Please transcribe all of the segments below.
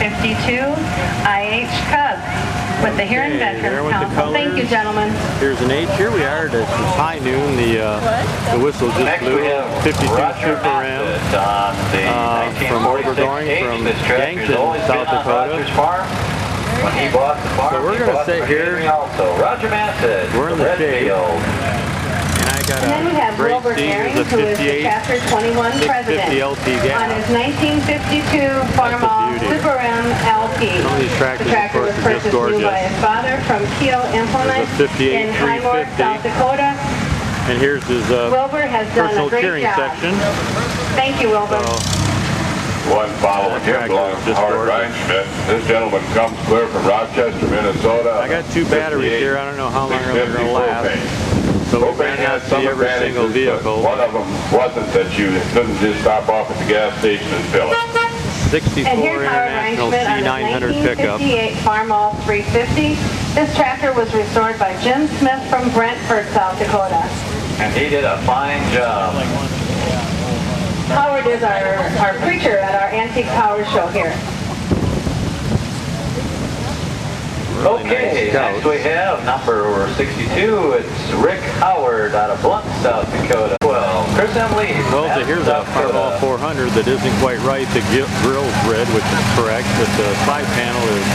IH Cub with the Huron Veterans Council. Thank you, gentlemen. Here's an H. Here we are at high noon. The whistle just blew. 52 Super M from Overgoing from Yankton, South Dakota. When he bought the farm, so we're going to sit here. Also, Roger Massett, we're in the shade. And I got a great Steve, a 58 Chapter 21 president LT gas. On his 1952 Farmall Super M LT. Some of these tractors, the tractor was purchased new by his father from Keel Implements in Highmore, South Dakota. And here's his Wilbur has done a great cheering job. section. Thank you, Wilbur. One following him belongs to Howard Reinschmidt. This gentleman comes clear from Rochester, Minnesota. I got two batteries here. I don't know how long they're going to last. So we ran out to see every single vehicle. One of them wasn't that you couldn't just stop off at the gas station and fill it. 64 International C900 pickup. 1958 Farmall 350. This tractor was restored by Jim Smith from Brentford, South Dakota. And he did a fine job. Howard is our preacher at our Antique Power Show here. Really okay, nice next we have number 62. It's Rick Howard out of Blunt, South Dakota. Well, Chris M. Lee. Well, so here's a Farmall 400 that isn't quite right. The grill's red, which is correct, but the side panel is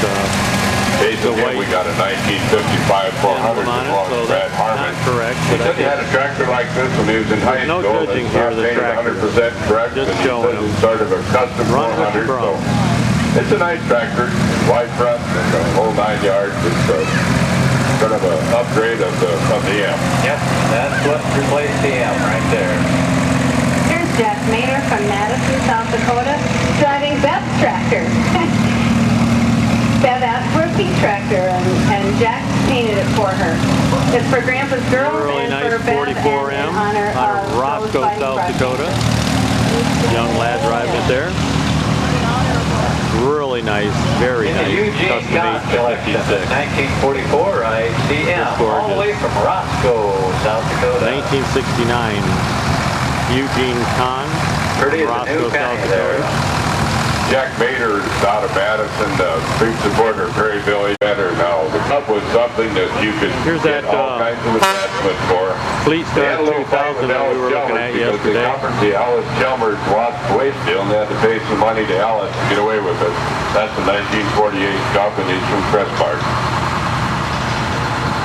basically we got a 1955 400 on it, so that's not correct. He said he had a tractor like this when he was in high school. No judging here, the tractor. 100% correct. Just and showing him. It's sort of a custom 400. So it's a nice tractor, wide front, and the whole 9 yards. It's sort of an upgrade of the M. Yep, that's what replaced the M right there. Here's Jack Maynard from Madison, South Dakota, driving Beth's tractor. Bev asked for a pink tractor, and Jack painted it for her. It's for Grandpa's girls really and nice for Bev 44M and honor out of Roscoe, South Dakota. Young lad driving it there. Really nice, very nice. Eugene Scott collection, 1944 ICM, all the way from Roscoe, South Dakota. 1969, Eugene Kahn, Roscoe, South Dakota. Jack Bader is out of Madison, big supporter of Perryville better now. The Cup was something that you could get all kinds of attachment for. Fleet Star 2000 that we were looking at yesterday. The Alice Chalmers lost the waste deal and they had to pay some money to Alice to get away with it. That's the 1948 Cup and he's from Crestmark.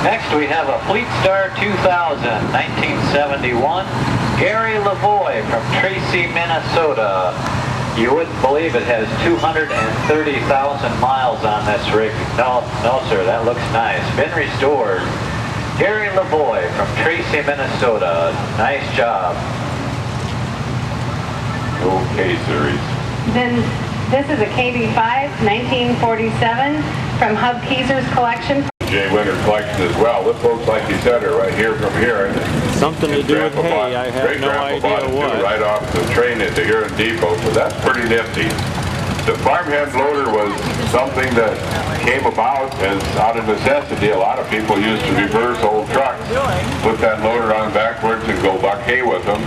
Next we have a Fleet Star 2000, 1971, Gary Lavoie from Tracy, Minnesota. You wouldn't believe it has 230,000 miles on this rig. No, sir, that looks nice. Been restored. Gary Lavoie from Tracy, Minnesota. Nice job. Okay, series. Then this is a KB5, 1947, from Hub Keezer's collection. Jay Winter collection as well. This looks like you said it right here from here. Something to do with hay. I have no idea what. Right off the train at the Huron Depot, so that's pretty nifty. The farmhand loader was something that came about as out of necessity. A lot of people used to reverse old trucks, put that loader on backwards and go buck hay with them.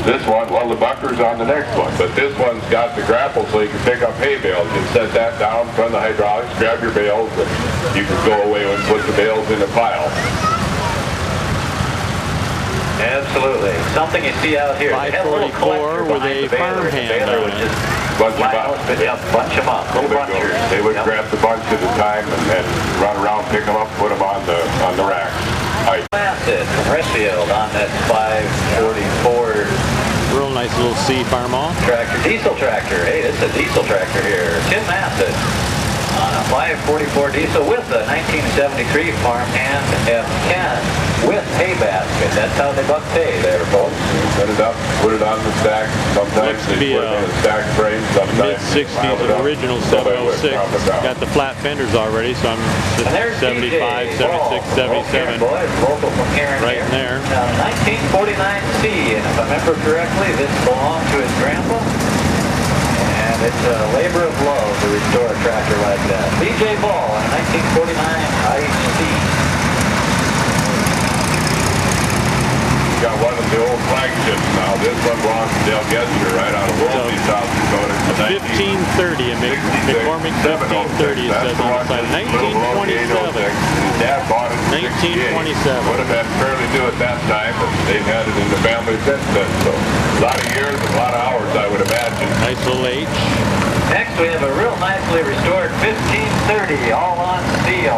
This one, well, the bucker's on the next one, but this one's got the grapple so you can pick up hay bales. You set that down, run the hydraulics, grab your bales, and you can go away and put the bales in a pile. Absolutely. Something you see out here. 544 with a farmhand on it. Bunch them up. Bunch them up. Little bunchers. They would grab the bunch at a time and then run around, pick them up, put them on the rack. Massett from Redfield on that 544. Real nice little C Farmall. Tractor, diesel tractor. Hey, this is a diesel tractor here. Tim Massett on a 544 diesel with a 1973 farmhand F10 with hay basket. That's how they buck hay there, folks. Set it up, put it on the stack. Sometimes they put it in a stack frame. Mid-60s and original 706. Got the flat fenders already, so I'm 75, 76, 77. Right in there. 1949C, and if I remember correctly, this belonged to his grandpa. And it's a labor of love to restore a tractor like that. B.J. Ball in 1949 IHC. got one of the old flagships now. This one belongs to Dale Gessner right out of Wolseley, South Dakota. It's 1530, and McCormick 1530 it says on the side. 1927. His dad bought it in 1927. Would have been fairly new at that time, but they've had it in the family since then. So a lot of years, a lot of hours, I would imagine. Nice little H. Next we have a real nicely restored 1530, all on steel.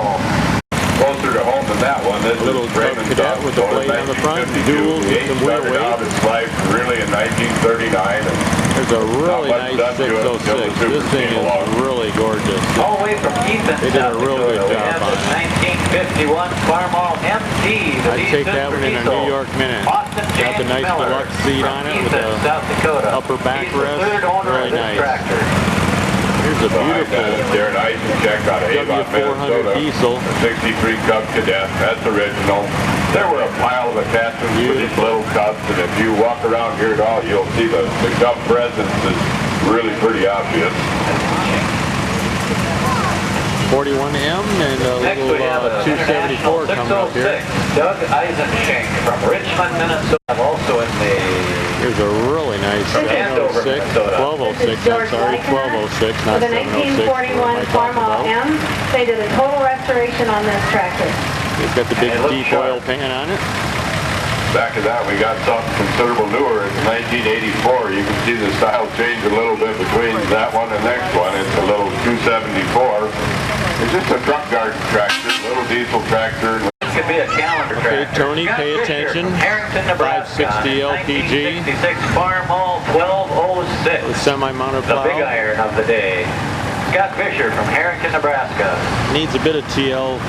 Closer to home than that one. This Little is Raymond cadet with the blade on the front, dual with some wheel weight. Out his life really in 1939. And there's a really nice 606. This thing is really gorgeous. All the way from Ethan, They did a real good we job have on the it. 1951 Farmall MD. I'd take that one in a New York Minute. Got the nice deluxe seat on it with the upper backrest. Really nice. Here's a beautiful Darren Eisencheck out of Avon, W400 Minnesota. diesel. 63 Cub Cadet. That's original. There were a pile of attachments for these little Cubs, and if you walk around here at all, you'll see the Cub presence is really pretty obvious. 41M and a Next we have little 274 coming up here. Doug Eisenschenk from Richmond, Minnesota. Also in the Here's a really nice 706, 1206, I'm sorry, 1206, not With a 706. 1941 Farmall M, they did a total restoration on this tractor. It's got the big And it looks deep sharp. oil pan on it. Back of that, we got something considerable newer. It's 1984. You can see the style change a little bit between that one and the next one. It's a little 274. It's just a truck garden tractor, little diesel tractor. This could be a calendar Okay, tractor. Tony, Scott pay Fisher attention. from Harrington, Nebraska. 560 LPG. 1966 Farmall 1206. The semi-mounted The plow. big iron of the day. Scott Fisher from Harrington, Nebraska. Needs a bit of TLC,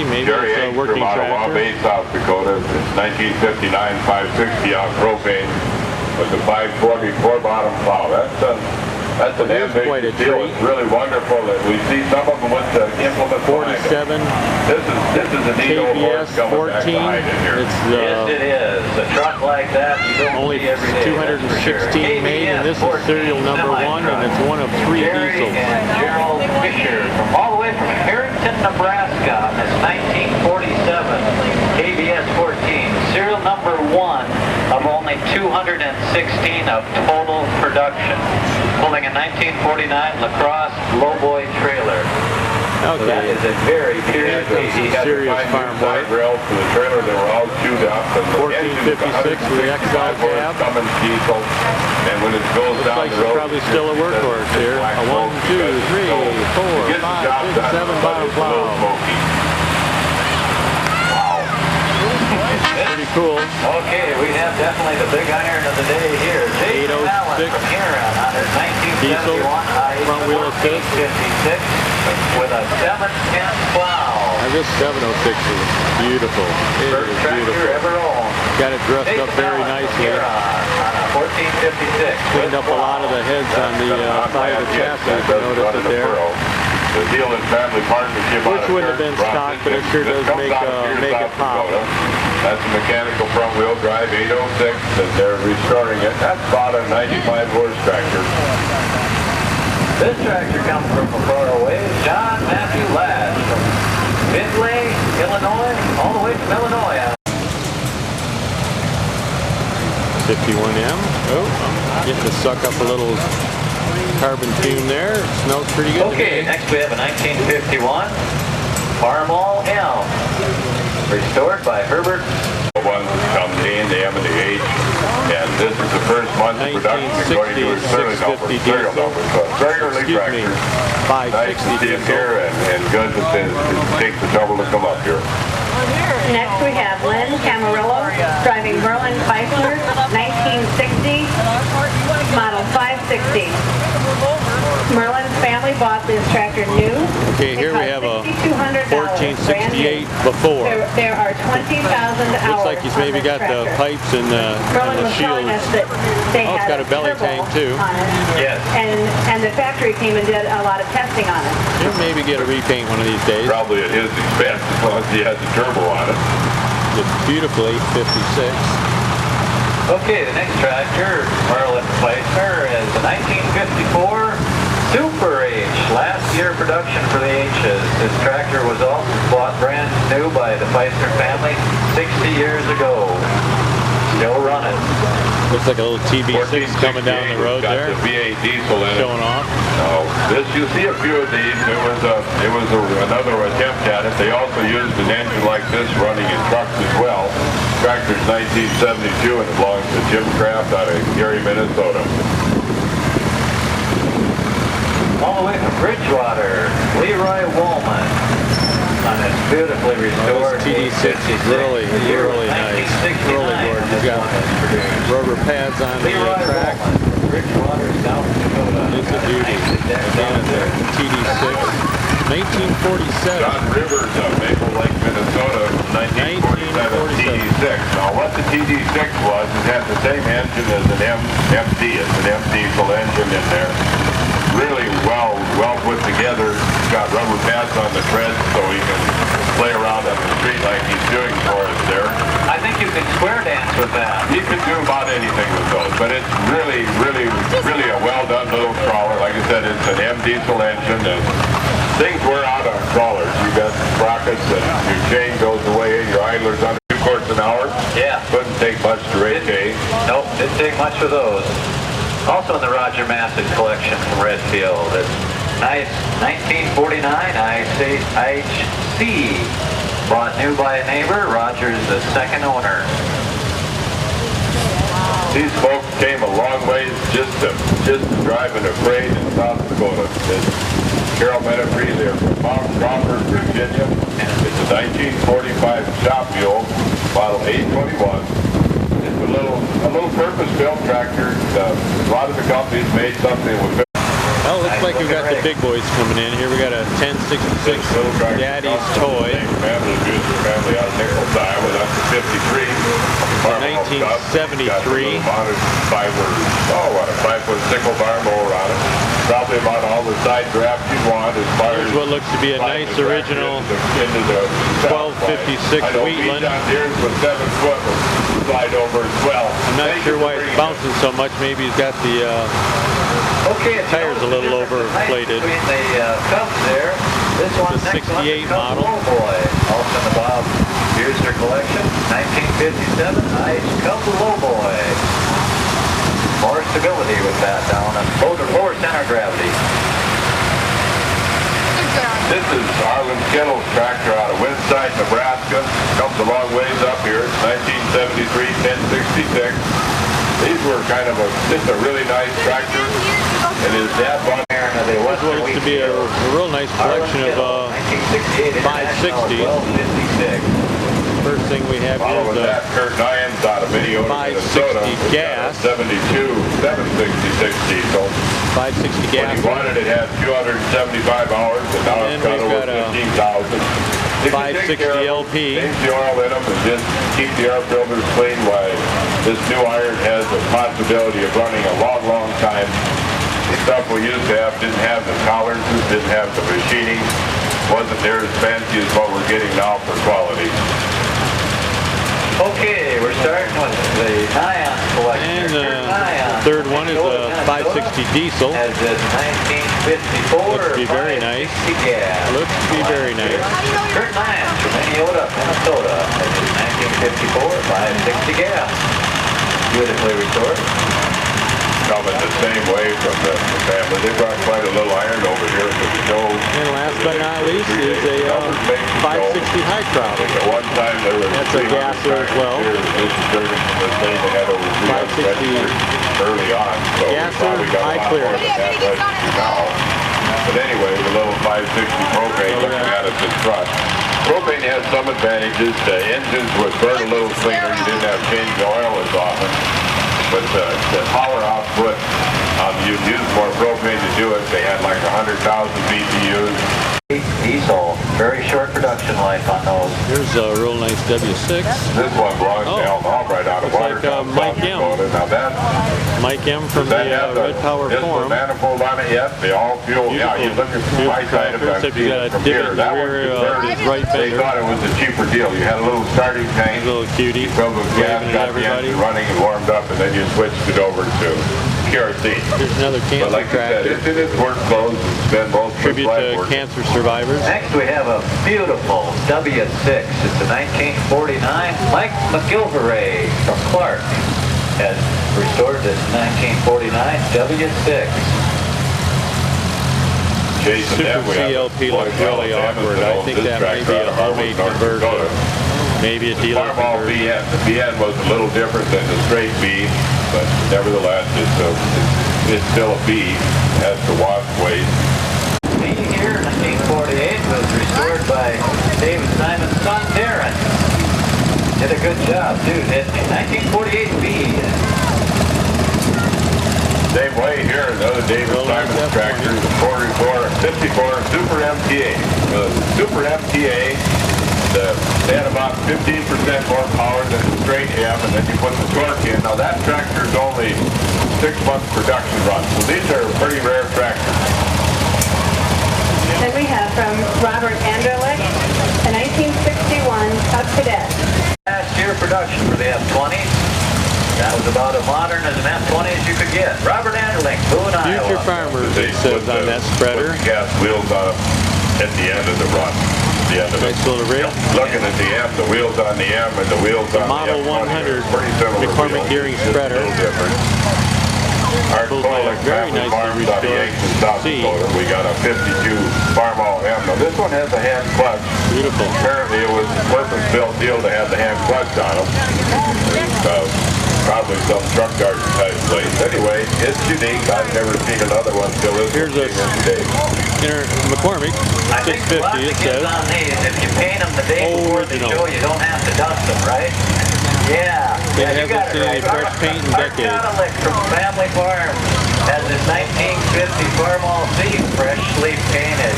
maybe Jerry it's a Hayes working from Ottawa tractor. Bay, South Dakota. It's 1959 560 on propane with the 544 bottom plow. That's an Here's quite a ambitious deal. treat. It's really wonderful that we see some of them with the implement behind them. 47 This is a neat old horse KBS coming back 14. behind it here. It's Yes, it is. A truck like that you don't only see every day. 216 made, and this is serial number 1, and it's one of 3 Jerry diesels. and Gerald Fisher from all the way from Harrington, Nebraska. On this 1947 KBS 14, serial number 1 of only 216 of total production, pulling a 1949 lacrosse lowboy trailer. So that Okay, is a very period Here comes piece. He had to serious find farm new side work. rails for the trailer. They were all chewed up. And the 1456 with the XL cab. Cummins diesel. And when it goes looks down like the she's road, probably still a workhorse here. A 1, 2, 3, 4, 5, 6, 7 bottom plow. Pretty cool. Okay, we have definitely the big iron of the day here. Jason Allen 806 from Huron on his 1971 front wheel assist. 56 with a 710 plow. Now this 706 is beautiful. It First is tractor beautiful. ever owned. Got it dressed Jason up very Allen from nicely. Huron on a 1456. Cleaned up a lot of the heads on the side of the chassis. If you notice it there. The deal in family partnership. Which wouldn't have been stock, but it sure does make it pop. That's a mechanical front wheel drive 806, and they're restoring it. That's about a 95 horse tractor. This tractor comes from far away. John Matthew Ladd from Findlay, Illinois, all the way from Illinois. 51M. Oh, getting to suck up a little carbon fume there. It smells pretty good. Okay, next we have a 1951 Farmall M, restored by Herbert. The ones that come the A and the M and the H, and this is the first month of production according to his serial number. So it's very early tractor. Nice to 560 see him diesel. here, and good that it takes the trouble to come up here. Next we have Lynn Camarillo driving Merlin Chrysler 1960 model 560. Merlin's family bought this tractor new. Okay, here we have a 1468 before. There are 20,000 hours. Looks like he's maybe on this got the tractor. pipes and Merlin the was telling us shields. that they Oh, it's had got a belly turbo tank, too. on it. Yes. And the factory came and did a lot of testing on it. He'll maybe get a repaint one of these days. Probably at his expense because he has a turbo on it. It's beautiful 856. Okay, the next tractor, Merlin Chrysler, is a 1954 Super H. Last year production for the H's. This tractor was also bought brand new by the Pfister family 60 years ago. Still running. Looks like a little TB6 coming down the road got there. The V8 diesel in it. Showing off. No, this you see a few of these. It was another attempt at it. They also used an engine like this running in trucks as well. Tractor's 1972 and it belongs to Jim Kraft out of Gary, Minnesota. All the way from Bridgewater, Leroy Woolman on this beautifully restored TD6 is really nice. Really gorgeous. You've got rubber pads on the track. Bridgewater, South Dakota. It's a beauty. Again, it's a TD6. 1947. John Rivers of Maple Lake, Minnesota, 1947 TD6. Now what the TD6 was, it had the same engine as an MD. It's an M diesel engine in there. Really well put together. It's got rubber pads on the treads so he can play around on the street like he's doing for us there. I think you can square dance with that. He can do about anything with those, but it's really a well-done little crawler. Like I said, it's an M diesel engine, and things wear out on crawlers. You got sprockets, and your chain goes away, your idler's under 2 quarts an hour. Yeah. Couldn't take much to rake hay. Nope, didn't take much for those. Also in the Roger Massett collection from Redfield. It's nice 1949 IHC. Bought new by a neighbor. Roger's the second owner. These folks came a long ways just to drive in a freight in South Dakota. Carol Menefree, they're from Mount Crawford, Virginia. It's a 1945 shop mule, model 821. It's a little purpose-built tractor. A lot of the companies made something with. Well, looks like we've got the big boys coming in here. We got a 1066 Daddy's Toy. Family out of Nichols, Iowa. That's a 53. 1973. Got a 5-foot sickle bar mower on it. Probably about all the side drafts you'd want as far as what looks to be a nice original 1256 Wheatland. Here's with 7 foot slide over as well. I'm not sure why it's bouncing so much. Maybe he's got the tires a little overinflated. Between the Cubs there. This one's the 68 model. Lowboy. Also in the Bob Buser collection. 1957 nice Cubs Lowboy. More stability with that down and lower center gravity. This is Arlen Kettle's tractor out of Winside, Nebraska. Comes a long ways up here. It's 1973 1066. These were kind of just a really nice tractor. And his dad bought here. This looks to be a real nice collection of 560. First thing we have here is a Kurt Nyans out of Minneota, 560 gas. 72 766 diesel. 560 gas. When he wanted it had 275 hours, and now it's got over 15,000. 560 LP. Change the oil in them and just keep the air filters clean while this new iron has the possibility of running a long time. The stuff we used to have didn't have the tolerances, didn't have the machining, wasn't near as fancy as what we're getting now for quality. Okay, we're starting with the Nyan collection. And the third one is a 560 diesel. Has this 1954. Looks to be very nice. Looks to be very nice. Kurt Nyan from Minneota, Minnesota. Has this 1954 560 gas. Beautifully restored. Coming the same way from the family. They brought quite a little iron over here for the show. And last but not least is a 560 high crop. At one time there was that's a gasser as well. This is dirt the thing they had over 560 early on. So gasser high clear. Now. But anyway, the little 560 propane looking at us in front. Propane has some advantages. The engines would burn a little cleaner. You didn't have to change the oil as often. But the power output, you'd use more propane to do it. They had like 100,000 BTUs. Diesel, very short production life on those. Here's a real nice W6. This one belongs to Elm Albright out of Watertown, Mike M. Now that Mike M from the Red Power Forum. Manifold on it yet? They all fuel. Yeah, you look at my side of it. Except you got a divot in the rear of his right They fender. thought it was a cheaper deal. You had a little starting tank. A little cutie. Filled with gas, Waving got at the everybody. engine running and warmed up, and then you switched it over to kerosene. Here's another But cancer like I said, tractor. it's in its work clothes. It's been both Tribute flag to work. cancer survivors. Next we have a beautiful W6. It's a 1949 Mike McGilveray from Clark. Has restored this 1949 W6. Jason, Super then we have CLP Floyd looks really Wells awkward. Evans, I think this that may be tractor a out of homemade North conversion. Dakota. Maybe a dealer Farmall conversion. BN. The BN was a little different than the straight B, but nevertheless, it's still a B. It has the wash weight. B here, 1948, was restored by David Simon's son, Darren. Did a good job, too, didn't he? 1948 B. Same way here, another David Simon tractor, the 54 Super MTA. The Super MTA, they had about 15% more power than the straight M, and then you put the torque in. Now that tractor's only 6 months production run, so these are pretty rare tractors. Then we have from Robert Anderlich, a 1961 Cub Cadet. Last year production for the F-20. That was about as modern as an F-20 as you could get. Robert Anderlich, Boone, Future Iowa. Farmers, They it says put on that spreader. put the gas wheels on at the end of the run. The end of it. Nice little rig. Looking at the M, the wheels on the M and the wheels on Model the F-20 are 100 pretty similar McCormick wheels, Gearing just spreader. a little different. Our Both are very family nicely farms on the restored. Yankton, South See. Dakota. We got a 52 Farmall M. Now this one has a hand clutch. Beautiful. Apparently it was a purpose-built deal to have the hand clutch on them. Probably some truck garden type place. Anyway, it's unique. I've never seen another one till this Here's a today. McCormick I think a lot 650, of it the says. kids on these, if you paint them the day before the Original. show, you don't have to dust them, right? Yeah. They Yeah, you haven't got it seen any right. fresh paint in Art decades. Cadillac from Family Farm has this 1950 Farmall C freshly painted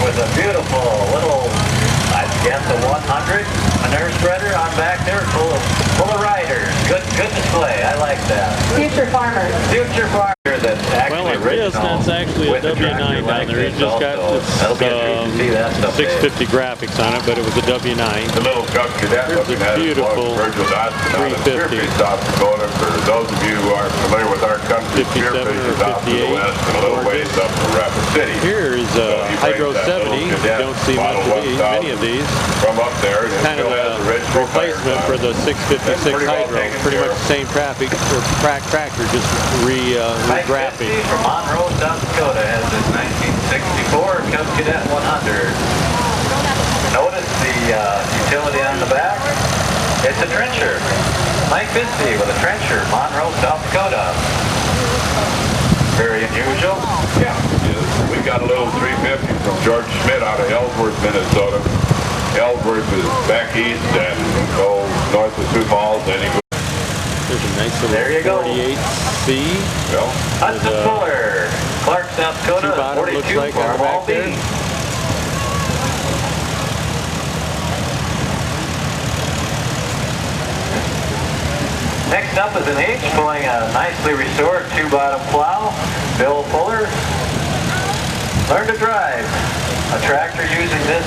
with a beautiful little, I guess a 100 manure spreader on back there full of riders. Good display. I like that. Future Farmers. Future Farmer that's Well, actually like this, original. that's actually a with the W9 tractor down like there. It this just got also. this That'll be interesting to see that stuff. 650 graphics on it, but it was a W9. The little Cub Cadet Here's looking a at it beautiful was Virgil Dodson out of 350. Spearfish, South Dakota. For those of you who aren't familiar with our country, 57 Spearfish or is out to the 58 west and a little ways up from Rapid City. Here is So you break Hydro that little 70. You Cadet don't see much Model of these, many of these. From up there, and it Kind of still has a the original replacement tires for on the it. 656 That's pretty well Hydro. taken Pretty care much of. the same tractor, just re-graphing. From Monroe, South Dakota has this 1964 Cub Cadet 100. Notice the utility on the back. It's a trencher. Mike Fiske with a trencher, Monroe, South Dakota. Very unusual. Yeah, we got a little 350 from George Schmidt out of Ellsworth, Minnesota. Ellsworth is back east and north of Sioux Falls. Then he goes, There's a nice There you go. little 48C. well, Hudson With, Fuller, Clark, South Dakota, two-bottom 42 looks like on the Farmall back there. B. Next up is an H pulling a nicely restored two-bottom plow. Bill Fuller. Learn to drive. A tractor using this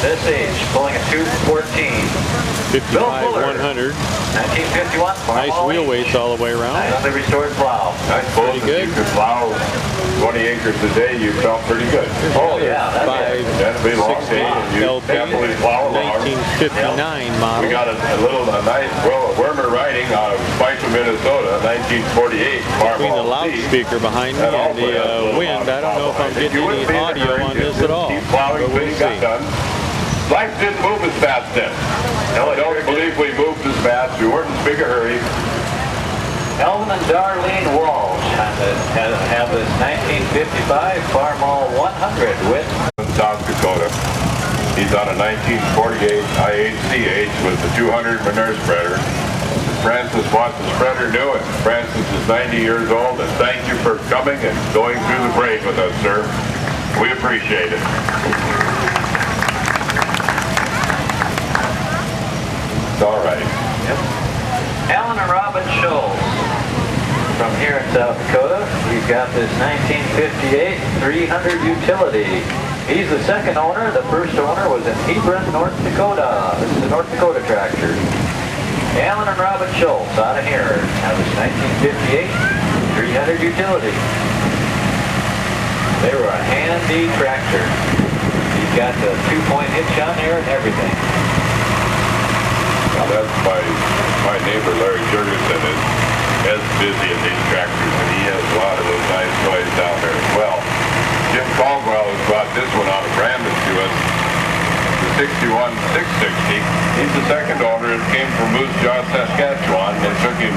H pulling a 214. 55-100. 1951. Nice Farmall wheel H. weights all the way around. Nicely restored plow. I suppose if good. you could plow 20 acres a day, you felt pretty good. Oh yeah, that's it. That'd be a long day, and you LP, happily plow along. 1959 model. We got a nice, Wermer riding out of Spicer, Minnesota, 1948 Between the Farmall C. loudspeaker behind me That and also has a the little wind, amount I don't know if I'm of getting you any wouldn't be in a audio hurry, on just this at all. Keep plowing But till we'll you got see. done. Life didn't move as fast then. No, I don't believe we moved as fast. We weren't in as big a hurry. Elvin and Darlene Walsh have this 1955 Farmall 100 with In South Dakota. He's on a 1948 IHCH with the 200 manure spreader. Francis wants the spreader new, and Francis is 90 years old, and thank you for coming and going through the parade with us, sir. We appreciate it. It's all right. Alan and Robin Scholes from here in South Dakota. He's got this 1958 300 utility. He's the second owner. The first owner was in Hebron, North Dakota. This is a North Dakota tractor. Alan and Robin Schultz out of here have this 1958 300 utility. They were a handy tractor. You've got the 2-point hitch on there and everything. Now that's my neighbor Larry Jurgensen is as busy as these tractors, and he has a lot of those nice toys down there as well. Jim Caldwell has brought this one out of Brandon to us, the 61 660. He's the second owner. It came from Moose Jaw, Saskatchewan. It took him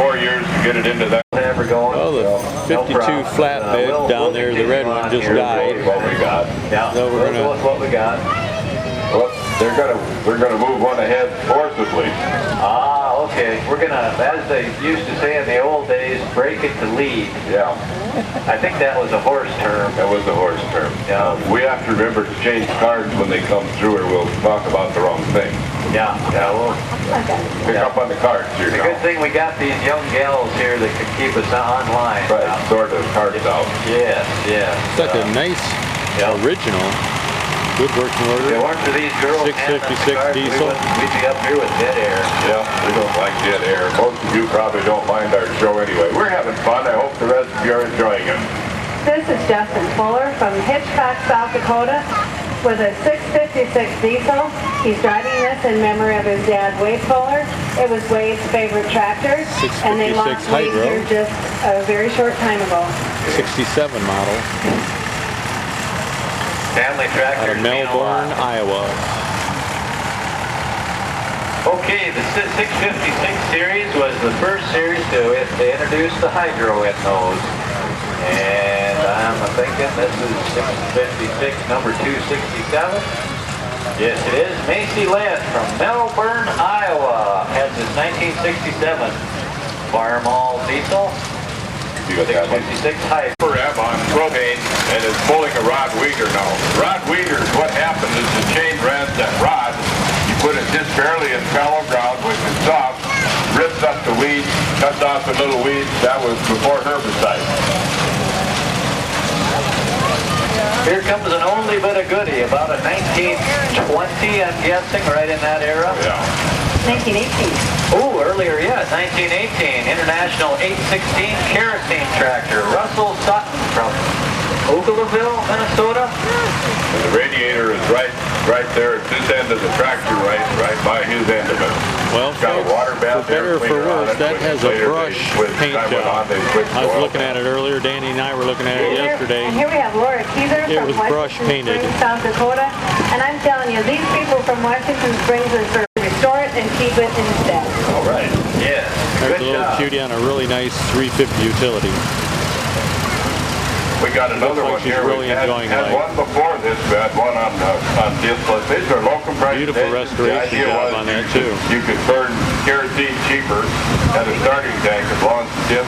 4 years to get it into that. Well, the 52 flatbed down there, the red one just died. What we got. Yeah, So we're gonna. what we got. Well, we're gonna move one ahead forcibly. Ah, okay. We're gonna, as they used to say in the old days, break it to lead. Yeah, I think that was a horse term. that was the horse term. Yeah. We have to remember to change cards when they come through, or we'll talk about the wrong thing. Yeah, well, Pick up on the cards here it's a now. good thing we got these young gals here that can keep us online. Right, sort of cards out. Yes, yes. Such a nice original. Good working If it order. weren't for these girls 656 diesel. we'd be up here with dead air. Yeah, we don't like dead air. Most of you probably don't mind our show anyway. We're having fun. I hope the rest of you are enjoying it. This is Justin Fuller from Hitchcock, South Dakota with a 656 diesel. He's driving this in memory of his dad, Wade Fuller. It was Wade's favorite tractor, and they 656 launched Wade Hydro. here just a very short time ago. 67 model. Family Out tractors of mean a lot. Melbourne, Iowa. Okay, the 656 series was the first series to introduce the hydro in those. And I'm thinking this is 656 number 267. Yes, it is. Macy Lynn from Melbourne, Iowa has this 1967 Farm All diesel. You got that one? 656 hydro. Rev on propane, and it's pulling a rod weeder now. Rod weeders, what happens is the chain rents that rod, you put it just barely in fallow ground, which is soft, rips up the weeds, cuts off the little weeds. That was before herbicide. Here comes an oldie but a goodie, about a 1920, I'm guessing, right in that era. Yeah. 1918. Oh, earlier, yeah, 1918, International 816 kerosene tractor, Russell Sutton from Ogilville, Minnesota. And the radiator is right there at this end of the tractor, right by his end of it. Well, It's got a water bath for better or for cleaner on worse, it, that which has a later brush they switched- paint time went job. on, they switched I was to oil looking at it earlier. Danny and I were looking at it yesterday. And here we have Laura Keezer It from was brush Washington painted. Springs, South Dakota. And I'm telling you, these people from Washington Springs are to restore it and keep it instead. All right. Yes. There's Good a little job. cutie on a really nice 350 utility. We got another like one she's here. really We had enjoying had life. one before this. We had one on display. These are low compression Beautiful engines. restoration The idea job was on that, too. You could burn kerosene cheaper at a starting tank as long as Jim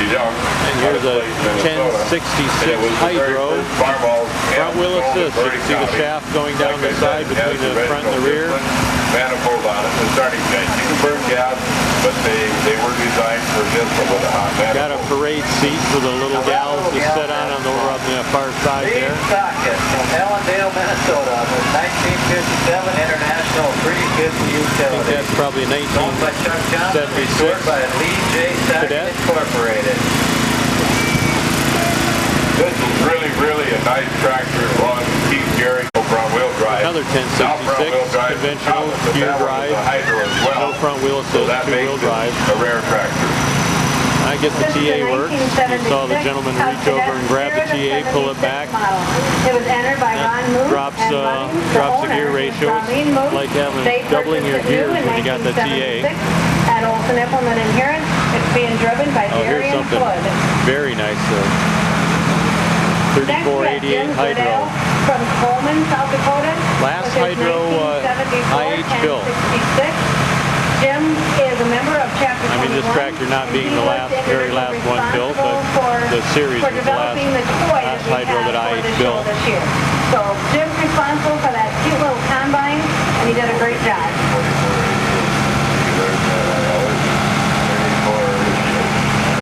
DeYoung. And here's a 1066 Hydro. Front wheel assist. You can see the shaft going down the side between the front and the rear. Manifold on it, the starting tank. You can burn gas, but they were designed for this with a hot manifold. Got a parade seat for the little gals to sit on the far side Steve there. Socket from Ellendale, Minnesota, with 1957 International 350 I think utility. that's probably a Owned by Chuck Johnson, 1976 restored by Lee J. Sackett Cadet. Incorporated. This is really a nice tractor as long as it keeps Gary no front wheel drive. Another 1066 Now front wheel drive is conventional common, but gear that one is drive. a hydro as well. No front wheel So assist, that two-wheel makes it drive. a rare tractor. I get the This is TA a work. You saw the gentleman reach over and grab the TA, pull it back. It was entered by Ron Moose Drops, and Bunny, drops the owner, gear is ratios. Darlene Moose. Like having They doubling your purchased it gears new in when you got the TA. 1976 At Olson Implement in Huron. It's being driven by Oh, here's Darian something Flood. very nice. Next we have 3488 Jim Hydro. Goodell from Coleman, South Dakota. Last with his Hydro, 1974 IH built. 1066. Jim is a member of Chapter 21. I mean, this tractor not being He the was last, the very individual last one built, but responsible the series for was the developing the toy last that we Hydro have that for IH the show built. this year. So Jim's responsible for that cute little combine, and he did a great job.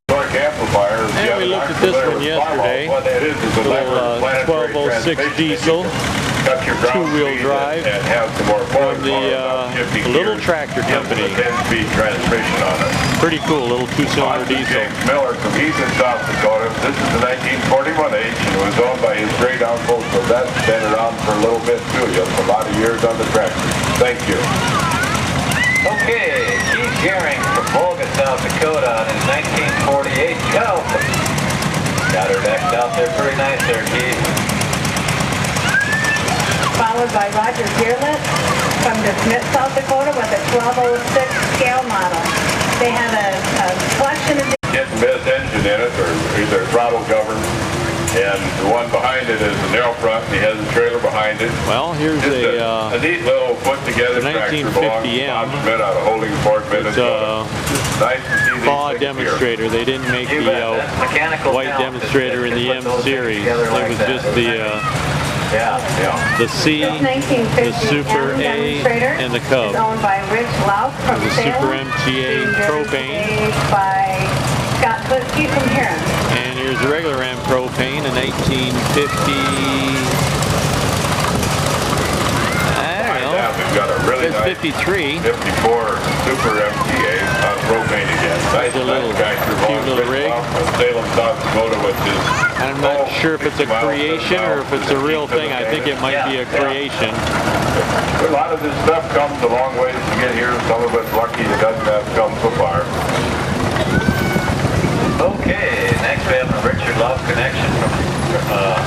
Torque amplifier. And we looked at this one yesterday. What it is a Little lever planetary 1206 transmission. diesel. cut your ground two-wheel speed drive and have some more from power the without shifting Little gears. Tractor Gives Company. a 10-speed transmission on it. Pretty cool, little two-cylinder Austin diesel. James Miller from Easton, South Dakota. This is the 1941 H and it was owned by his great uncle, so that's been around for a little bit too. You have a lot of years on the tractor. Thank you. Okay, Keith Gehring from Volga, South Dakota on his 1948 Scout. Got her decked out there pretty nice there, Keith. Followed by Roger Gearlett from DeSmit, South Dakota with a 1206 scale model. They have a collection of... Hit and miss engine in it, or either throttle governed, and the one behind it is a narrow front, and he has a trailer behind it. Well, here's Just a a neat little put-together tractor 1950 belongs to Bob Schmidt out of Holding Fort, Minnesota. Nice to see these thaw things here. demonstrator. They didn't make You the bet. That's mechanical white talent demonstrator in to the put M those things series. together It like was that. just the Yeah. the C, This 1950 the Super M A, demonstrator and the is Cub. owned by Rich Lauf from The Salem. Super MTA being driven propane. today by Scott Klitzke from Huron. And here's a regular M propane, a 1950. We've got a really It's nice 53. 54 Super MTA on propane again. Nice, a little tractor, cute little rig. From Salem, South Dakota, which is... I'm not sure if it's a creation or if it's a real thing. I think it might be a creation. A lot of this stuff comes a long ways to get here. Some of it's lucky it doesn't have come so far. Okay, next we have a Richard Love connection from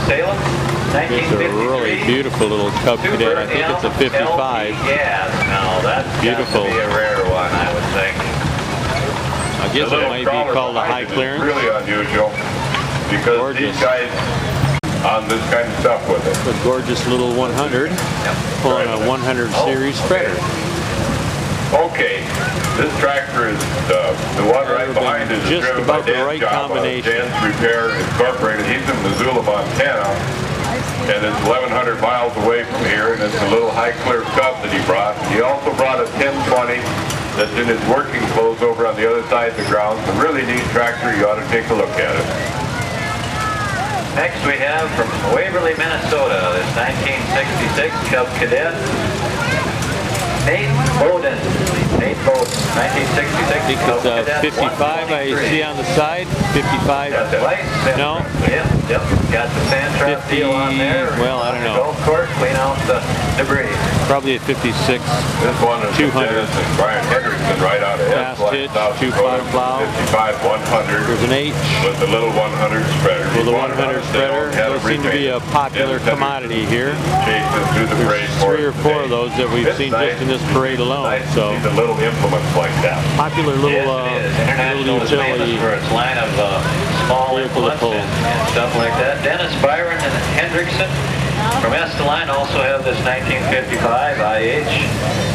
Salem, It's a 1953. really beautiful little Cub Cadet. I think it's a 55. Yes, no, that's Beautiful. got to be a rare one, I would think. I guess The it little might be crawler called a behind high it is clearance. really unusual because Gorgeous. these guys on this kind of stuff with it. A gorgeous little 100 on a 100 series spreader. Okay, this tractor is the one right behind it is Just driven by about the Dan's right job on combination. Dan's Repair Incorporated. He's in Missoula, Montana, and it's 1,100 miles away from here, and it's a little high clear Cub that he brought. He also brought a 1020 that's in his working clothes over on the other side of the grounds. A really neat tractor. You ought to take a look at it. Next we have from Waverly, Minnesota, this 1966 Cub Cadet, Nate Bowden. Nate Bowden, 1966 I think Cub it's a Cadet 55 I see on the side. 55. Got the lights, No. Yep. Got the sand trap 50, deal on there. well, I don't know. Golf course, clean out the debris. Probably a 56. This one is 200. Dennis and Brian Hendrickson right out of Fast hitch, 2-5 plow. 55-100 There's an H with the little 100 spreader. with a He bought it 100 out of spreader. Salem, had Those seem to be a repainted. popular Dennis commodity here. Chased it through the parade There's for 3 or us 4 today. of those that we've It's seen nice just in this parade alone. nice to So see the little implements like that. popular Yes, little it is. International is famous utility. for its line of small Vehicle to implements pull. and stuff like that. Dennis Byron and Hendrickson from Esteline also have this 1955 IH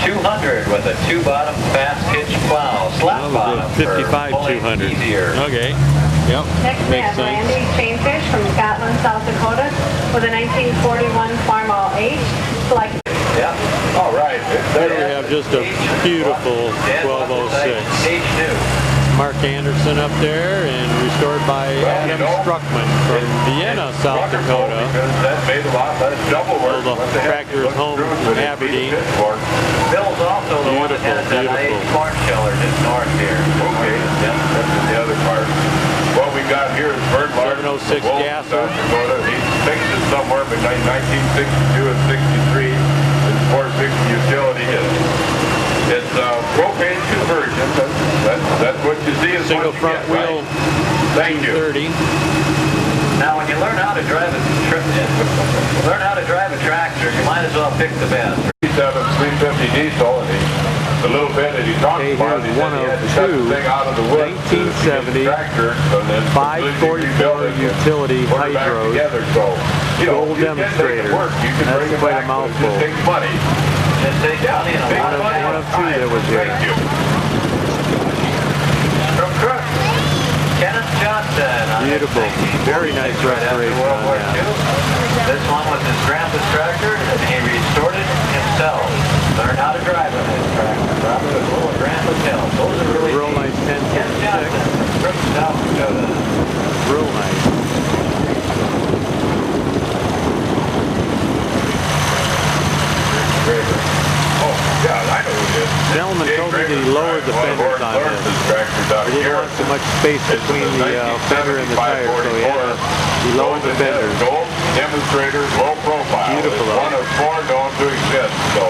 200 with a 2-bottom fast hitch plow, slap That was bottom a 55 for pulling 200. easier. Okay. Yep. Next we Makes have sense. Randy Chainfish from Scotland, South Dakota with a 1941 Farmall H. Select Yeah. All right. There we have just a beautiful 1206. H new. Mark Anderson up there and restored by Adam Struckman from Vienna, South Dakota. Because that made a lot less double work. Well, the What heck, tractor is look home through it, from but it Aberdeen. beats Pittsburgh. Bill's also the one that has that Beautiful, IH corn sheller just north here. Okay, Yeah. that's in the other part. What we got here is Bert Martin, 706 Wolf, gasser. South Dakota. He fixed it somewhere between 1962 and 63. His 460 utility is. It's propane conversion. That's what you see is Single what you front get, wheel right? Thank you. 30. Now, when you learn how to drive a tractor, you might as well pick the best. 350 diesel, and the little bit that he talked Okay, about, here's he said he had to cut the 102, thing out of the wood to get the 1970, tractor, so then completely 544 rebuild it and utility put it back hydros. together. So, you know, Gold you can make it demonstrator. work. You can That's bring it quite a back, but it mouthful. just takes money. It takes money and a Takes lot of money one and of two time. that was here. Thank you. From Crook, Kenneth Johnson. on his Beautiful. 1946 Very nice right after restoration World on War that. II. This one was his grandpa's tractor, and he restored it himself. Learned how to drive with his tractor. Probably with a little grandpa's help. Those are really Real neat. nice Kenneth 1066. Johnson from Crook, South Dakota. Real nice. gentleman told me that he lowered the fenders on this. He didn't want so much space between the fender and the tire, so he lowered the fenders. Gold demonstrator, low profile. Beautiful. It's one of 4 known to exist. So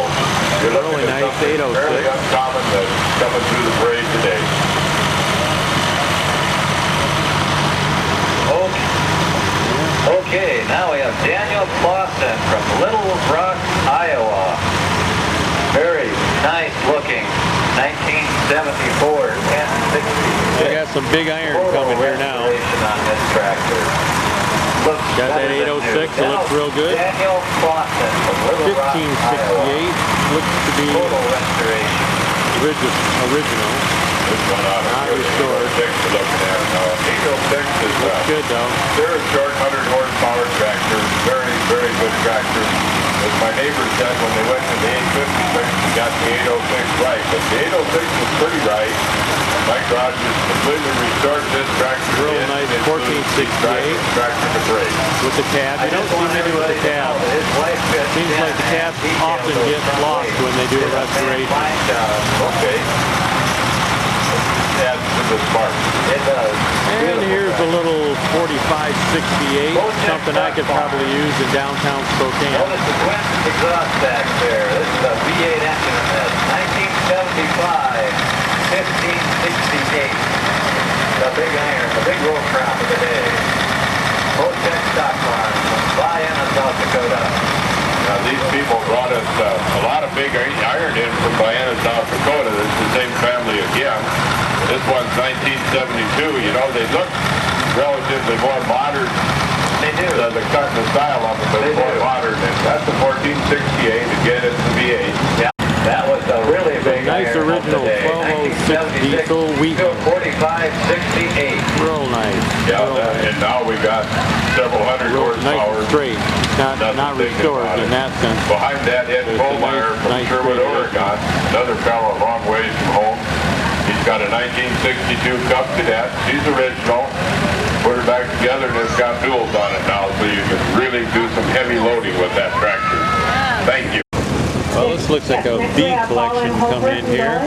you're looking Really at nice something 806. fairly uncommon that's coming through the parade today. Okay, now we have Daniel Clausen from Little Rock, Iowa. Very nice looking 1974 1060. We got some big iron coming here now. On this tractor. Got that 806, it looks real good. Daniel Clausen from Little Rock, 1568 looks to be total restoration. original. This one out of Not restored. 806 we're looking at. 806 is Good though. they're a short 100 horsepower tractor. Very, very good tractor. As my neighbor said, when they went to the 856, they got the 806 right. But the 806 was pretty right. Mike Rogers completely restored this tractor. Real nice 1468. Tractor to brake. With the cab. You don't see many with the cab. Seems like the cabs often get lost when they do a restoration. Okay. Adds to the spark. It does. And here's a little 4568, something I could probably use in downtown Spokane. Notice the twin exhaust stack there. This is a V8 engine in this. 1975, 1568. The big iron, the big roll crown of the day. Boatcheck stock farm from Vienna, South Dakota. Now these people brought us a lot of big iron in from Vienna, South Dakota. This is the same family again. This one's 1972. You know, they look relatively more modern. They do. The cut and the style of them, but They more do. modern. And that's a 1468. Again, it's the V8. Yeah. That was a really big Nice iron original of the day. 1206 diesel Wheaton. 4568. Real nice. Yeah, Real nice. and now we got several hundred Real nice horsepower. and straight. Not Nothing restored about in it. that sense. Behind that, Ed It's a Kohlmeyer from nice Sherwood, straight Oregon. Another fellow a long ways from home. He's got a 1962 Cup Cadet. She's original. Put her back together and it's got duals on it now, so you can really do some heavy loading with that tractor. Thank you. Well, this looks like a bee collection coming in here.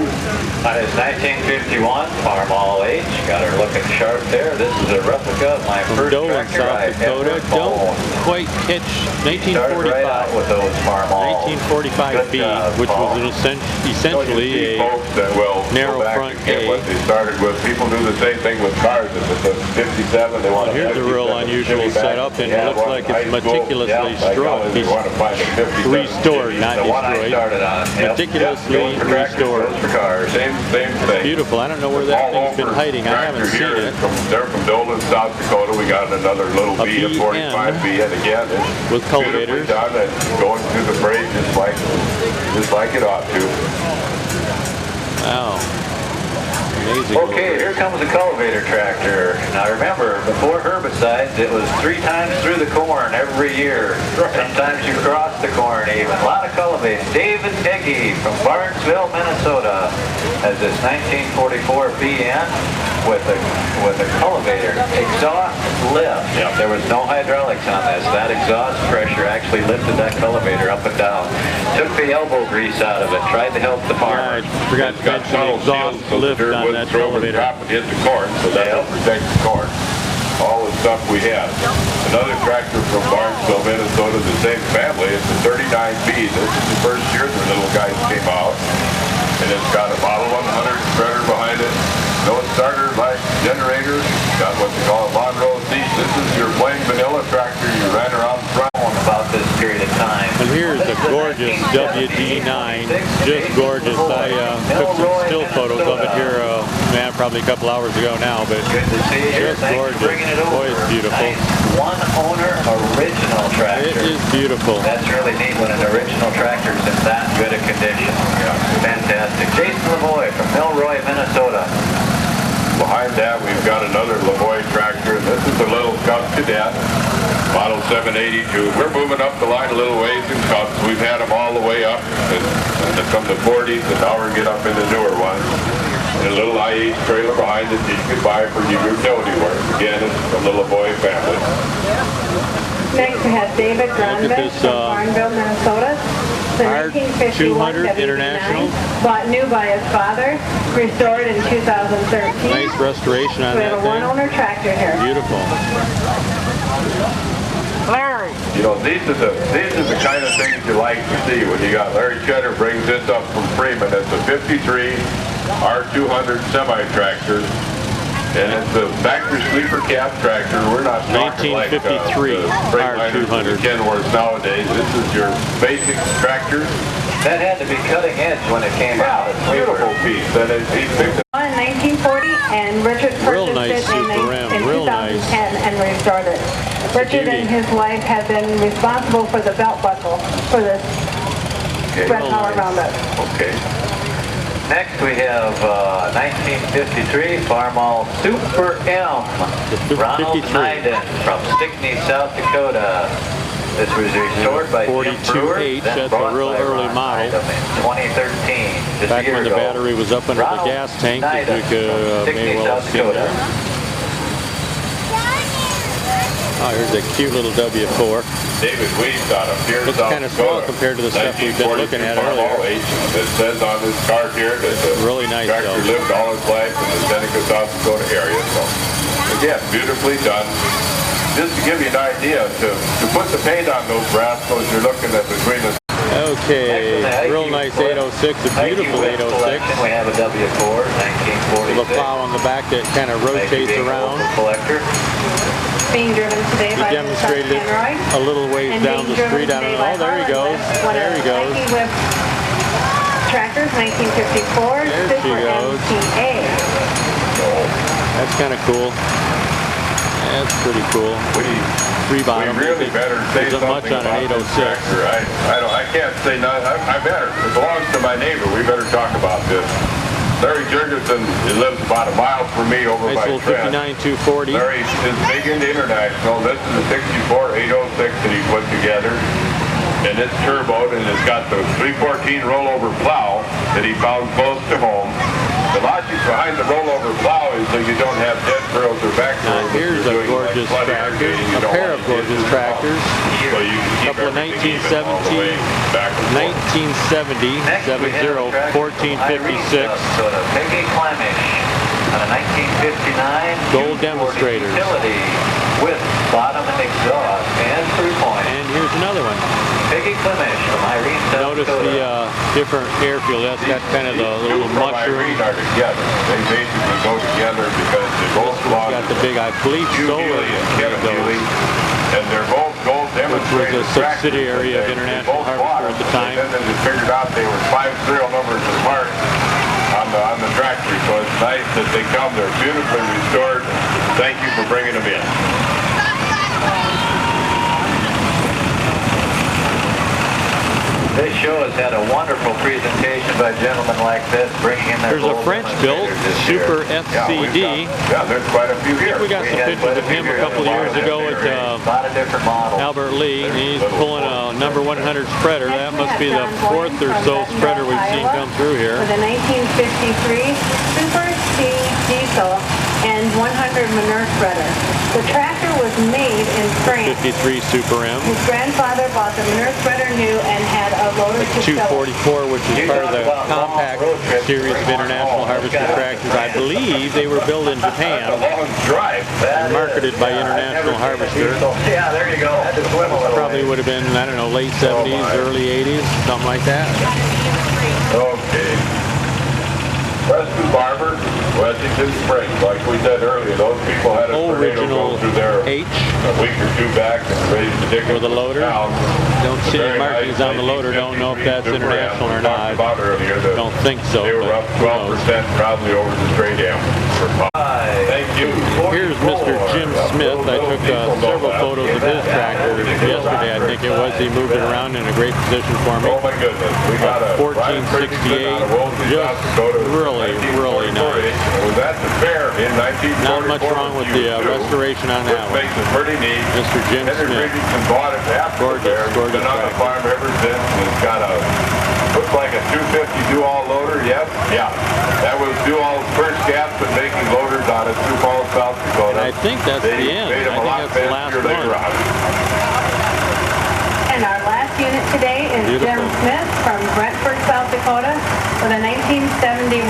It's 1951, Farm All H. Got her looking sharp there. This is a replica of my From first Dolan, tractor South I Dakota. ever Don't owned. quite catch Started right out 1945. with those Farm All. 1945B, Good job, which Paul. was essentially folks that will narrow go back front and get A. what they started with. People do the same thing with cars. If it's a 57, they want a Here's a real 57 unusual Chevy back. setup, and it Yeah, looks one like in it's high school. meticulously Yeah, like struck. always, you want to find a 57 restored, Chevy. not The one I destroyed. started on. Yep. Meticulously Goes for tractors, restored. goes for cars. Same thing. Beautiful. I don't know where that All thing's been over. hiding. I haven't Tractor seen here it. is they're from Dolan, South Dakota. We got another little A B, a 45B, and again, it's with beautifully cultivators. done and going through the parade just like it ought to. Wow. Amazing. Okay, here comes the cultivator tractor. Now remember, before herbicides, it was 3 times through the corn every year. Sometimes you cross the corn even. A lot of cultivating. David Eggy from Barnesville, Minnesota has this 1944 BN with a cultivator. Exhaust lift. Yep. There was no hydraulics on this. That exhaust pressure actually lifted that cultivator up and down. Took the elbow grease out of it. Tried to help the farmer. I forgot to mention the exhaust lift on that elevator. Drop it into corn, so that'll protect the corn. All the stuff we have. Another tractor from Barnesville, Minnesota, the same family. It's a 39B. This is the first year the little guys came out. And it's got a Model 100 spreader behind it. No starter, like generator. Got what they call a Monroe seat. This is your plain vanilla tractor. You ran around the front. About this period of time. And here's a gorgeous WD9, just gorgeous. I took some still photos of it here, probably a couple hours ago now, but Good to see you. just Thanks gorgeous. for bringing it over. Boy, it's beautiful. Nice one owner original tractor. It is beautiful. That's really neat when an original tractor is in that good a condition. Yeah. Fantastic. Jason Lavoie from Milroy, Minnesota. Behind that, we've got another Lavoie tractor. This is a little Cup Cadet, Model 782. We're moving up the line a little ways in Cups. We've had them all the way up from the 40s, and now we're getting up in the newer ones. And a little IH trailer behind it that you can buy for your utility work. Again, it's from the Lavoie family. Next we have David Grunberg this, from Farmville, Minnesota. The R200 1951 International. WB9, bought new by his father, restored in 2013. Nice restoration on We have that a thing. one-owner tractor here. Beautiful. Larry. You know, these are the kind of things you like to see when you got Larry Cheddar brings this up from Freeman. It's a 53 R200 semi-tractor. And it's a factory sleeper cab tractor. We're not talking like 1953 R200 Kenworth nowadays. This is your basic tractor. That had to be cutting edge when it came out. It's Beautiful piece. And he picked it In 1940, and Richard Real purchased nice it Super M, in real 2010 nice. and restored it. Richard and his wife have been responsible for the belt buckle for this red power nice. roundup. Okay. Next we have 1953 Farmall Super M. The Ronald 53. Nyden from Stickney, South Dakota. This was restored by Jim 42H, Brewer, then that's a bought real by early Ron model. Nyden in 2013, just Back a year when the ago. battery was up under the Ronald gas tank, as Nyden you could from may Stickney, well South see Dakota. there. Oh, here's a cute little W4. David Weeds out of Pierce, Looks South kind of small Dakota. compared to the stuff we've been looking at 1942 earlier. Farmall H. It says on this card here that the Really nice, tractor though. lived all his life in the Seneca, South Dakota area. So, again, beautifully done. Just to give you an idea, to put the paint on those rascals, you're looking at between the Okay, real nice 806, a beautiful 806. We have a W4, 1946. With a plow on the back that kind of rotates around. Collector. Being driven today He by demonstrated it Roy. a little ways And down being the street. driven I don't today know. Oh, by there he goes. Harlan, one There of he goes. Nike Whip tractors, 1954, There she Super goes. MTA. That's kind of cool. That's pretty cool. Three bottom. We really better say Isn't much something on an about this 806. tractor. I can't say nothing. I better. It belongs to my neighbor. We better talk about this. Larry Jurgensen, he lives about a mile from me over Nice by little Trent. 59 240. Larry is big into international. This is a 64 806 that he put together. And it's turboed, and it's got the 314 rollover plow that he found close to home. The logic behind the rollover plow is that you don't have dead furrows or back Now, furrows. here's a gorgeous tractor, a pair of gorgeous tractors. So you can keep Couple of everything even all the way back and forth. 1970, Next, we have 70, a tractor from 1456. So the Peggy Klemish on a 1959 Gold U40 demonstrators. utility with bottom and exhaust and 3-point. And here's another one. Peggy Klemish from Irene, South Notice Dakota. the different airfield. That's got kind of the little Two from mushroom. Irene are together. They basically go together because they both belong Got the to big, I believe, Hugh solar. Healy and Kevin There Healy. you go. And they're both gold demonstrators. subsidiary of International Harvester at the time. And then they figured out they were 5 serial numbers apart on the tractor. So it's nice that they come. They're beautifully restored. Thank you for bringing them in. This show has had a wonderful presentation by gentlemen like this, bringing in their There's a gold French-built demonstrators this Super year. FCD. Yeah, there's quite a few here. We got some had pictures quite of him few a couple here. years ago at A lot of different models. Albert Lee. And he's pulling a number 100 spreader. That must be the fourth or so spreader we've seen come through here. With a 1953 Super C diesel and 100 manure spreader. The tractor was made in France. 53 Super M. His grandfather bought the manure spreader new and had a loader to fill it. 244, which is part of the compact series of International Harvester tractors. I believe they were built in Japan That's a long drive. and marketed by International Harvester. Yeah, there you go. Had to swim a little Probably bit. would have been, I don't know, late 70s, early 80s, something like that. Okay. Preston Barber, Washington Springs. Like we said earlier, those people had a tornado Original go through there H a week or two back and raised the dickens with a loader. down. Don't see any Very markings nice on the loader. Don't know if that's 1953 international or Super M. not. We talked about earlier that Don't think so, They were but up who knows. 12% probably over the straight am. Thank you. Here's Mr. Jim Smith. I took several photos of his tractor yesterday, I think it was. He moved it around in a great position for me. Oh my goodness. We got a 1468, just really, really nice. Was at the fair in 1944. Not much wrong with the restoration on that Which one. makes it pretty neat. Mr. Jim Henry Smith. Richardson bought it after Gorgeous, the fair. gorgeous Been on the tractor. farm ever since. It's got a, looks like a 250 do-all loader. Yep, yeah. That was do-all's first gasp at making loaders out of Sioux Falls, South Dakota. And I think that's They the end. made them I a lot think that's the last fancier later one. on. And our last unit today is Jim Smith from Brentford, South Dakota, with a 1971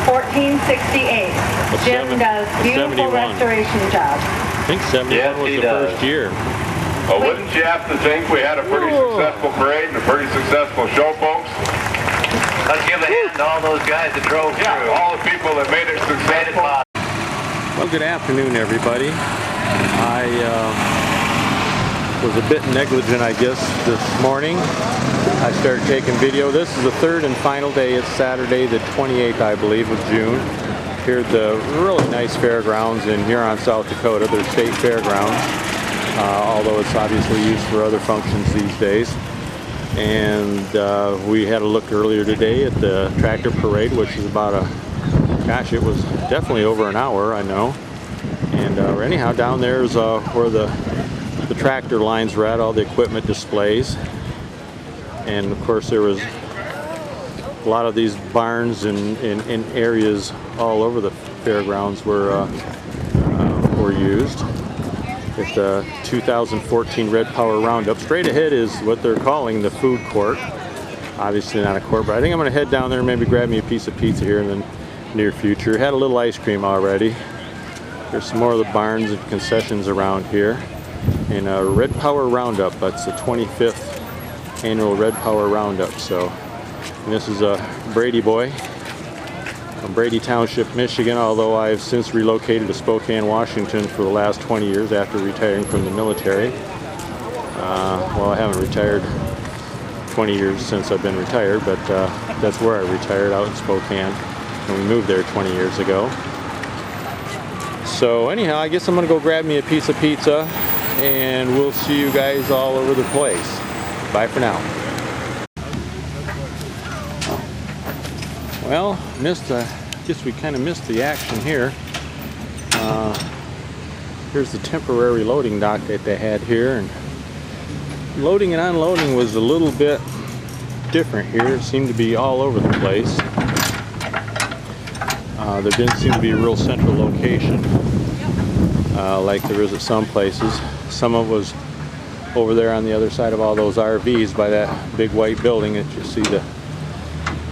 1468. Jim does beautiful 71. restoration jobs. I think 71 Yes, was he the does. first year. Well, wouldn't you have to think we had a pretty successful parade and a pretty successful show, folks? Let's give a hand to all those guys that drove through. Yeah, all the people that made it Made it successful. possible. Well, good afternoon, everybody. I was a bit negligent, I guess, this morning. I started taking video. This is the third and final day. It's Saturday, the 28th, I believe, of June. Here at the really nice fairgrounds in Huron, South Dakota. They're state fairgrounds, although it's obviously used for other functions these days. And we had a look earlier today at the tractor parade, which is about gosh, it was definitely over an hour, I know. And anyhow, down there is where the tractor lines were at, all the equipment displays. And of course there was a lot of these barns and areas all over the fairgrounds were used. At the 2014 Red Power Roundup. Straight ahead is what they're calling the food court. Obviously not a court, but I think I'm going to head down there and maybe grab me a piece of pizza here in the near future. Had a little ice cream already. There's some more of the barns and concessions around here. And Red Power Roundup, that's the 25th annual Red Power Roundup. So, and this is a Brady boy from Brady Township, Michigan, although I've since relocated to Spokane, Washington for the last 20 years after retiring from the military. Well, I haven't retired 20 years since I've been retired, but that's where I retired, out in Spokane, and we moved there 20 years ago. So anyhow, I guess I'm going to go grab me a piece of pizza, and we'll see you guys all over the place. Bye for now. Well, guess we kind of missed the action here. Here's the temporary loading dock that they had here, and loading and unloading was a little bit different here. It seemed to be all over the place. There didn't seem to be a real central location like there is at some places. Some of it was over there on the other side of all those RVs by that big white building that you see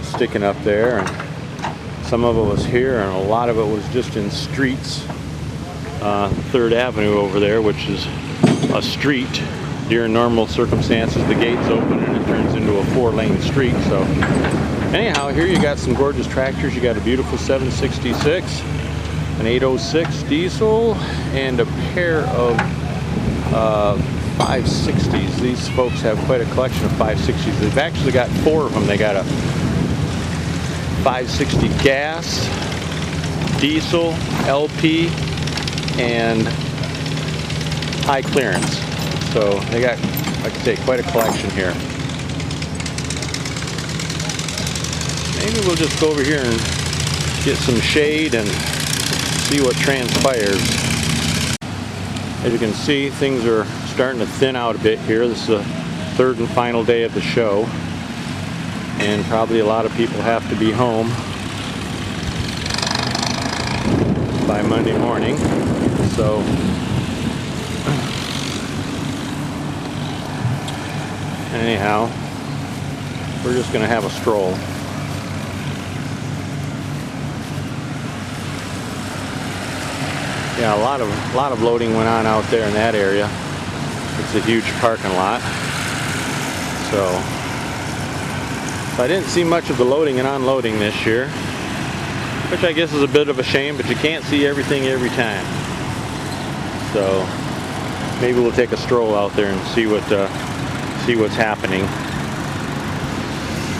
sticking up there, and some of it was here, and a lot of it was just in streets. 3rd Avenue over there, which is a street. During normal circumstances, the gates open and it turns into a 4-lane street. So anyhow, here you got some gorgeous tractors. You got a beautiful 766, an 806 diesel, and a pair of 560s. These folks have quite a collection of 560s. They've actually got 4 of them. They got a 560 gas, diesel, LP, and high clearance. So they got, like I say, quite a collection here. Maybe we'll just go over here and get some shade and see what transpires. As you can see, things are starting to thin out a bit here. This is the 3rd and final day of the show, and probably a lot of people have to be home by Monday morning. So anyhow, we're just going to have a stroll. Yeah, a lot of loading went on out there in that area. It's a huge parking lot. So I didn't see much of the loading and unloading this year, which I guess is a bit of a shame, but you can't see everything every time. So maybe we'll take a stroll out there and see what's happening.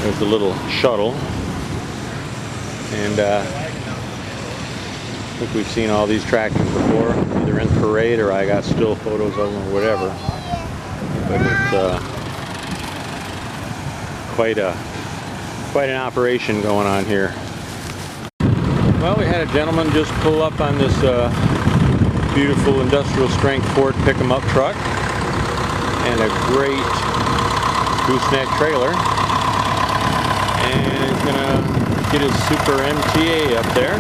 There's a little shuttle, and I think we've seen all these tractors before, either in parade or I got still photos of them or whatever. But it's quite an operation going on here. Well, we had a gentleman just pull up on this beautiful industrial strength Ford pick-em-up truck and a great gooseneck trailer, and he's gonna get his super MTA up there.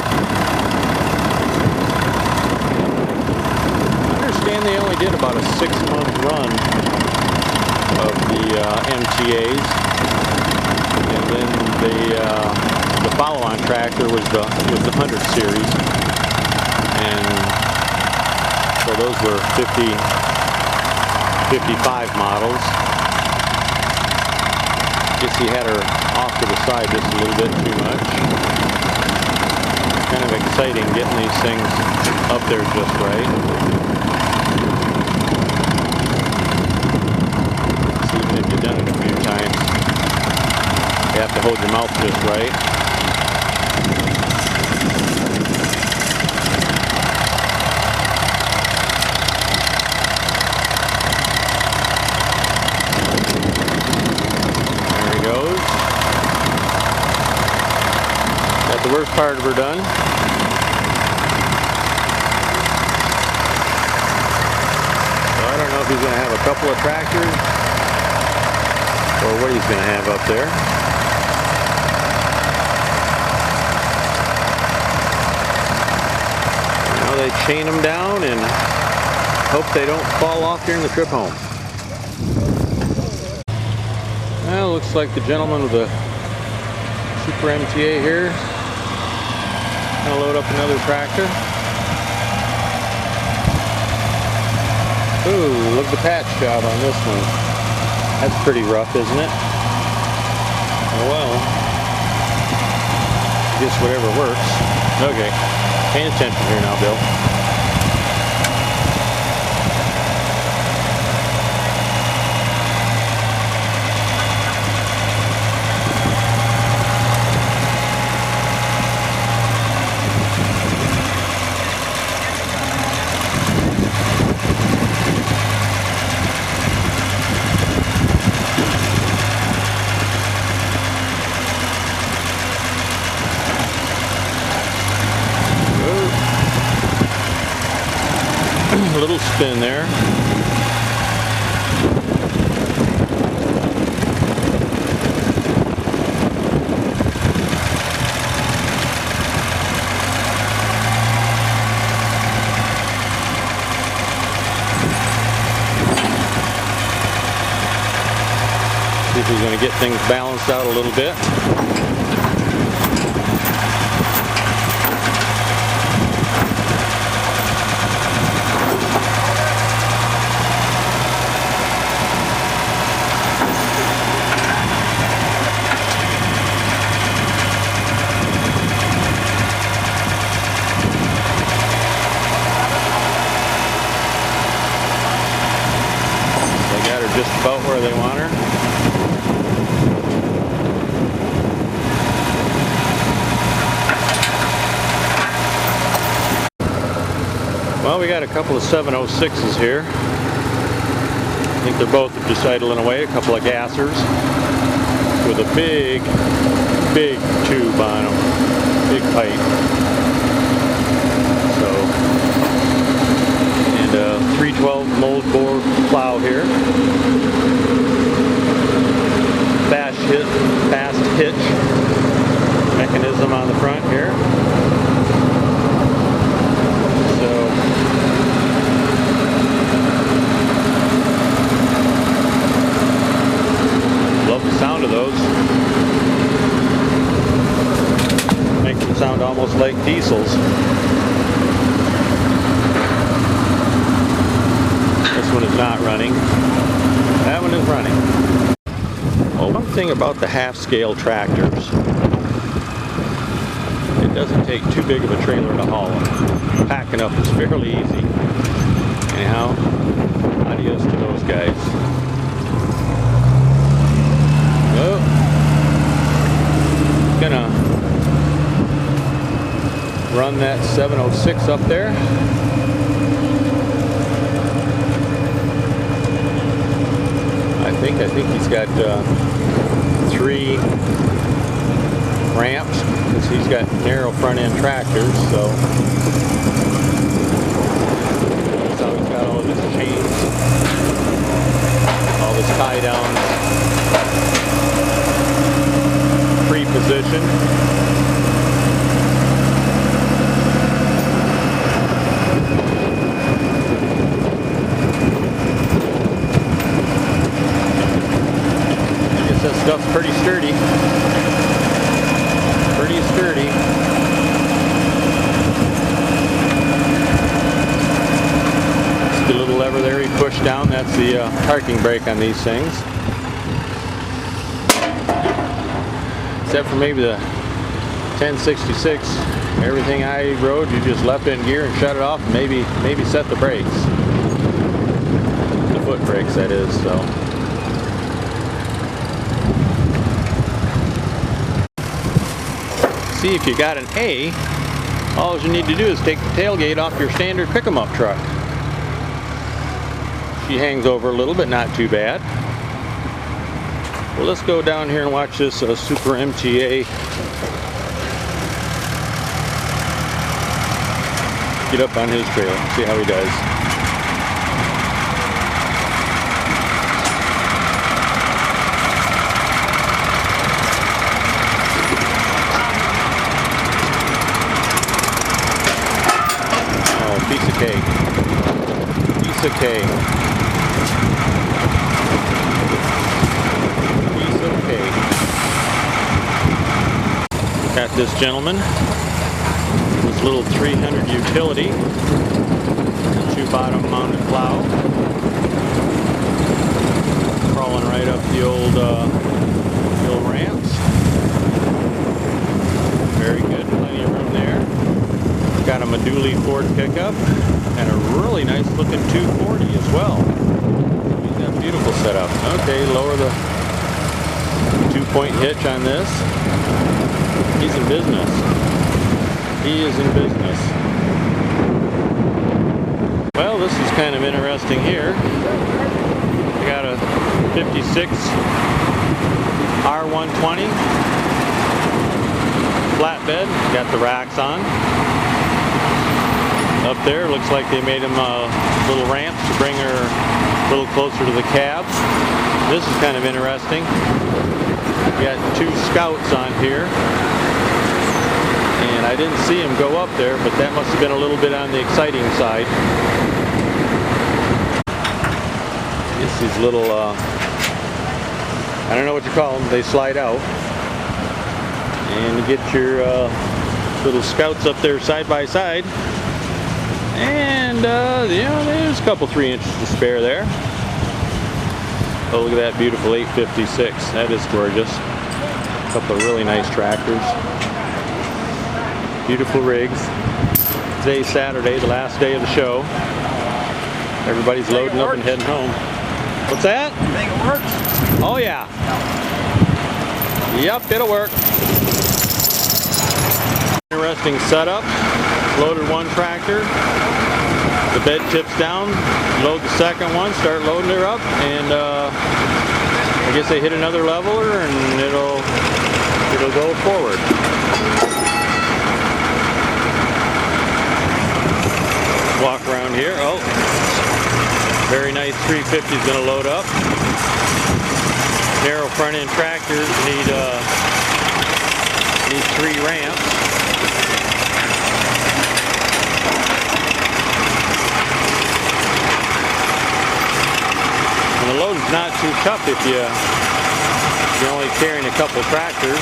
I understand they only did about a 6-month run of the MTAs, and then the follow-on tractor was the 100 series, and so those were 55 models. Guess he had her off to the side just a little bit too much. Kind of exciting getting these things up there just right. Even if you've done it a few times, you have to hold your mouth just right. There he goes. Got the worst part of her done. So I don't know if he's going to have a couple of tractors or what he's going to have up there. Now they chain them down and hope they don't fall off during the trip home. Well, looks like the gentleman with the Super MTA here is going to load up another tractor. Ooh, look at the patch job on this one. That's pretty rough, isn't it? Oh well. I guess whatever works. Okay. Paying attention here now, Bill. A little spin there. See if he's going to get things balanced out a little bit. Just about where they want her. Well, we got a couple of 706s here. I think they're both just idling away. A couple of gassers with a big tube on them. Big pipe. So, and a 312 mold bore plow here. Fast hitch mechanism on the front here. So love the sound of those. Make them sound almost like diesels. This one is not running. That one is running. Well, one thing about the half-scale tractors, it doesn't take too big of a trailer to haul them. Packing up is fairly easy. Anyhow, adios to those guys. Oh, gonna run that 706 up there. I think he's got 3 ramps because he's got narrow front end tractors, so he's got all of his chains, all this tie down pre-positioned. Stuff's pretty sturdy. Pretty sturdy. The little lever there you push down, that's the parking brake on these things. Except for maybe the 1066, everything I rode, you just left it in gear and shut it off, and maybe set the brakes. The foot brakes, that is, so. See, if you got an A, all you need to do is take the tailgate off your standard pick-em-up truck. She hangs over a little bit, not too bad. Well, let's go down here and watch this Super MTA get up on his trailer, see how he does. Oh, piece of cake. Piece of cake. Got this gentleman, this little 300 utility, 2-bottom mounted plow, crawling right up the old ramps. Very good, plenty of room there. Got a Meduli Ford pickup and a really nice looking 240 as well. He's got a beautiful setup. Okay, lower the 2-point hitch on this. He's in business. He is in business. Well, this is kind of interesting here. I got a 56 R120 flatbed. Got the racks on. Up there, looks like they made them little ramps to bring her a little closer to the cab. This is kind of interesting. We got 2 Scouts on here. And I didn't see him go up there, but that must have been a little bit on the exciting side. It's these little, I don't know what you call them, they slide out. And you get your little Scouts up there side by side. And, you know, there's a couple 3 inches to spare there. Oh, look at that beautiful 856. That is gorgeous. A couple of really nice tractors. Beautiful rigs. Today's Saturday, the last day of the show. Everybody's loading up and heading home. What's that? You think it works? Oh yeah. Yep, it'll work. Interesting setup. Loaded one tractor. The bed tips down. Load the second one. Start loading her up, and I guess they hit another leveler, and it'll go forward. Walk around here. Oh, very nice 350 is going to load up. Narrow front end tractors need 3 ramps. And the load's not too tough if you're only carrying a couple tractors.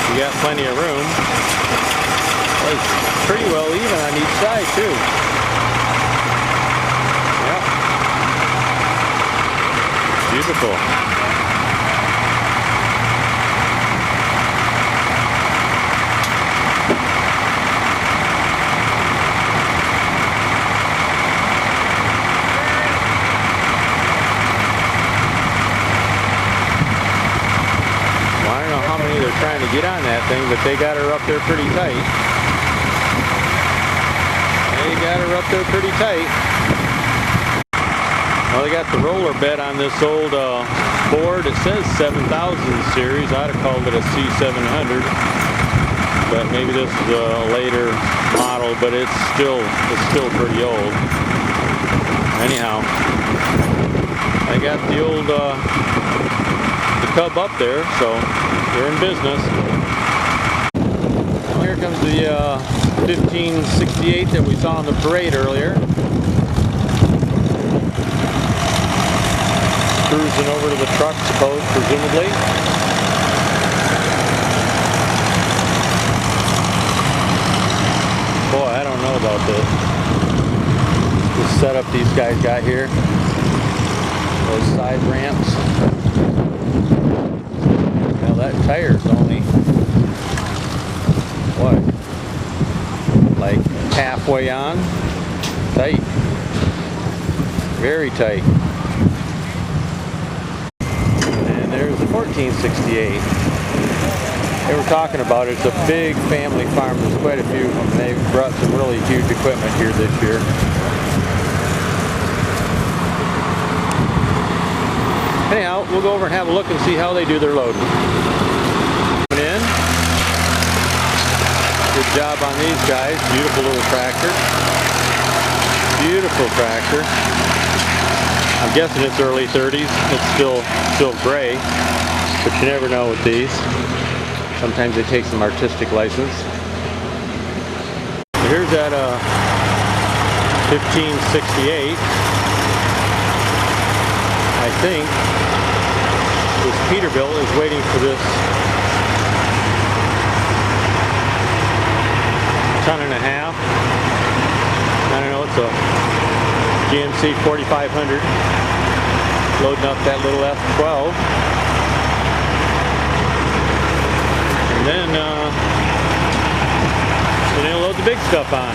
You got plenty of room. Well, it's pretty well even on each side too. Yep. Beautiful. Well, I don't know how many they're trying to get on that thing, but they got her up there pretty tight. They got her up there pretty tight. Well, they got the roller bed on this old Ford. It says 7000 series. I'd have called it a C700, but maybe this is a later model. But it's still pretty old. Anyhow, I got the old the Cub up there, so they're in business. Well, here comes the 1568 that we saw on the parade earlier. cruising over to the truck, presumably. Boy, I don't know about this. The setup these guys got here. Those side ramps. Now that tire's only, what, like halfway on? Tight. Very tight. And there's the 1468. They were talking about it. It's a big family farm. There's quite a few of them. They've brought some really huge equipment here this year. Anyhow, we'll go over and have a look and see how they do their loading. Coming in. Good job on these guys. Beautiful little tractor. Beautiful tractor. I'm guessing it's early 30s. It's still gray, but you never know with these. Sometimes they take some artistic license. Here's that 1568. I think this Peterbilt is waiting for this 1.5 tons. I don't know, it's a GMC 4500 loading up that little F12. And then they'll load the big stuff on.